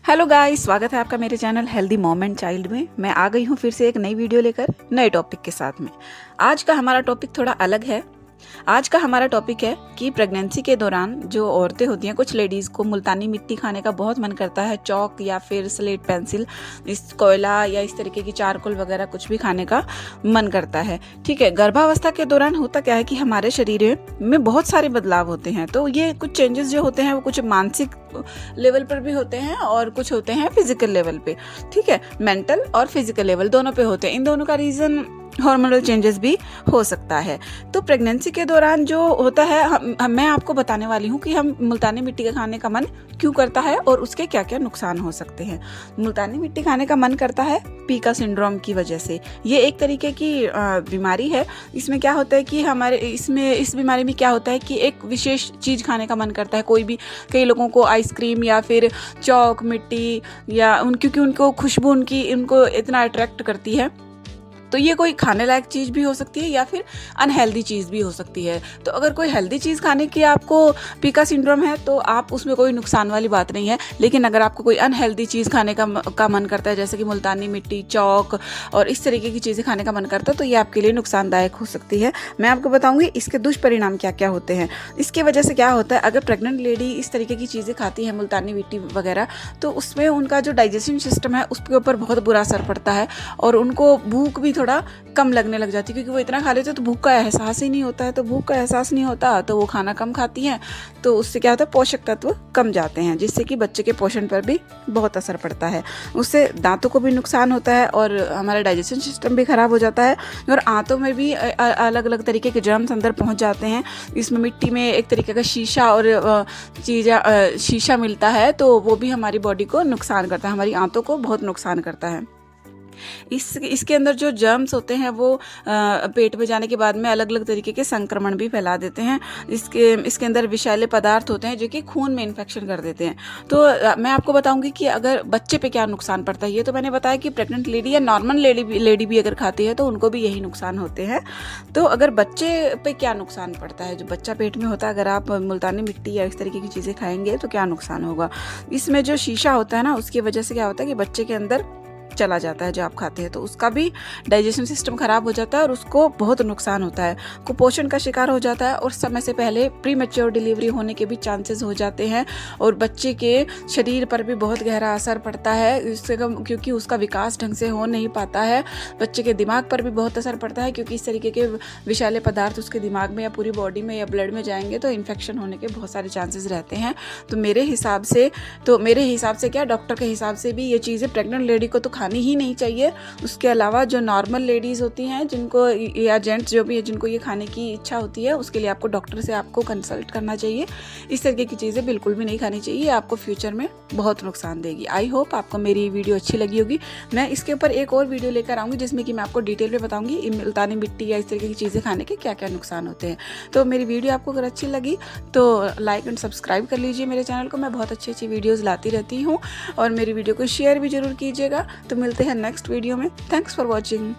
Hello guys, स्वागत है आपका मेरे channel healthy mom and child में। मैं आ गई हूँ फिर से एक नई वीडियो लेकर नए टॉपिक के साथ में। आज का हमारा टॉपिक थोड़ा अलग है। आज का हमारा टॉपिक है कि प्रेगनेंसी के दौरान जो औरतें होती हैं, कुछ लेडीज़ को मुल्तानी मिट्टी खाने का बहुत मन करता है, चौक या फिर स्लेट पेंसिल, इस कोयला या इस तरीके की चारकोल वगैरह कुछ भी खाने का मन करता है। ठीक है, गर्भावस्था के दौरान होता क्या है कि हमारे शरीर में बहुत सारे बदलाव होते हैं। तो ये कुछ चेंजेस जो होते हैं वो कुछ मानसिक लेवल पर भी होते हैं और कुछ होते हैं फिजिकल लेवल पे। ठीक है, मेंटल और फिजिकल लेवल दोनों पे होते हैं। इन दोनों का रीज़न हार्मोनल चेंजेस भी हो सकता है। तो प्रेगनेंसी के दौरान जो होता है, मैं आपको बताने वाली हूँ कि हम मुल्तानी मिट्टी का खाने का मन क्यों करता है और उसके क्या क्या नुकसान हो सकते हैं। मुल्तानी मिट्टी खाने का मन करता है पीका सिंड्रोम की वजह से। ये एक तरीके की बीमारी है। इसमें क्या होता है कि इस बीमारी में क्या होता है कि एक विशेष चीज़ खाने का मन करता है। कई लोगों को आइसक्रीम या फिर चौक मिट्टी या क्योंकि उनको खुशबू उनको इतना अट्रैक्ट करती है। तो ये कोई खाने लायक चीज़ भी हो सकती है या फिर अनहेल्दी चीज़ भी हो सकती है। तो अगर कोई हेल्दी चीज़ खाने की आपको पीका सिंड्रोम है तो आप उसमें कोई नुकसान वाली बात नहीं है। लेकिन अगर आपको कोई अनहेल्दी चीज़ खाने का मन करता है, जैसे कि मुल्तानी मिट्टी, चौक और इस तरीके की चीज़ें खाने का मन करता है, तो ये आपके लिए नुकसानदायक हो सकती है। मैं आपको बताऊँगी इसके दुष्परिणाम क्या क्या होते हैं। इसकी वजह से क्या होता है, अगर प्रेग्नेंट लेडी इस तरीके की चीज़ें खाती है, मुल्तानी मिट्टी वगैरह, तो उसमें उनका जो डाइजेशन सिस्टम है उसके ऊपर बहुत बुरा असर पड़ता है और उनको भूख भी थोड़ा कम लगने लग जाती है, क्योंकि वो इतना खा लेते हैं तो भूख का एहसास ही नहीं होता है। तो भूख का एहसास नहीं होता तो वो खाना कम खाती हैं, तो उससे क्या होता है, पोषक तत्व कम जाते हैं, जिससे कि बच्चे के पोषण पर भी बहुत असर पड़ता है। उससे दांतों को भी नुकसान होता है और हमारा डाइजेशन सिस्टम भी खराब हो जाता है और आंतों में भी अलग अलग तरीके के जर्म्स अंदर पहुँच जाते हैं। इसमें मिट्टी में एक तरीके का शीशा और शीशा मिलता है, तो वो भी हमारी बॉडी को नुकसान करता है, हमारी आंतों को बहुत नुकसान करता है। इसके अंदर जो जर्म्स होते हैं वो पेट में जाने के बाद में अलग अलग तरीके के संक्रमण भी फैला देते हैं। इसके अंदर विषैले पदार्थ होते हैं जो कि खून में इन्फेक्शन कर देते हैं। तो मैं आपको बताऊंगी कि अगर बच्चे पे क्या नुकसान पड़ता है। ये तो मैंने बताया कि प्रेग्नेंट लेडी या नॉर्मल लेडी भी अगर खाती है तो उनको भी यही नुकसान होते हैं। तो अगर बच्चे पे क्या नुकसान पड़ता है, जो बच्चा पेट में होता है, अगर आप मुल्तानी मिट्टी या इस तरीके की चीज़ें खाएंगे तो क्या नुकसान होगा। इसमें जो शीशा होता है ना, उसकी वजह से क्या होता है कि बच्चे के अंदर चला जाता है जो आप खाते हैं, तो उसका भी डाइजेशन सिस्टम खराब हो जाता है और उसको बहुत नुकसान होता है, कुपोषण का शिकार हो जाता है और समय से पहले प्री मैच्योर डिलीवरी होने के भी चांसेस हो जाते हैं और बच्चे के शरीर पर भी बहुत गहरा असर पड़ता है इससे, क्योंकि उसका विकास ढंग से हो नहीं पाता है। बच्चे के दिमाग पर भी बहुत असर पड़ता है, क्योंकि इस तरीके के विषैले पदार्थ उसके दिमाग में या पूरी बॉडी में या ब्लड में जाएंगे तो इन्फेक्शन होने के बहुत सारे चांसेस रहते हैं। तो मेरे हिसाब से क्या, डॉक्टर के हिसाब से भी ये चीज़ें प्रेग्नेंट लेडी को तो खानी ही नहीं चाहिए। उसके अलावा जो नॉर्मल लेडीज़ होती हैं, जिनको या जेंट्स जो भी है, जिनको ये खाने की इच्छा होती है, उसके लिए आपको डॉक्टर से आपको कंसल्ट करना चाहिए। इस तरीके की चीज़ें बिल्कुल भी नहीं खानी चाहिए, आपको फ्यूचर में बहुत नुकसान देगी। आई होप आपको मेरी वीडियो अच्छी लगी होगी। मैं इसके ऊपर एक और वीडियो लेकर आऊँगी जिसमें कि मैं आपको डिटेल में बताऊँगी मुल्तानी मिट्टी या इस तरीके की चीज़ें खाने के क्या क्या नुकसान होते हैं। तो मेरी वीडियो आपको अगर अच्छी लगी तो लाइक एंड सब्सक्राइब कर लीजिए मेरे चैनल को। मैं बहुत अच्छी अच्छी वीडियोज़ लाती रहती हूँ और मेरी वीडियो को शेयर भी ज़रूर कीजिएगा। तो मिलते हैं नेक्स्ट वीडियो में। Thanks for watching.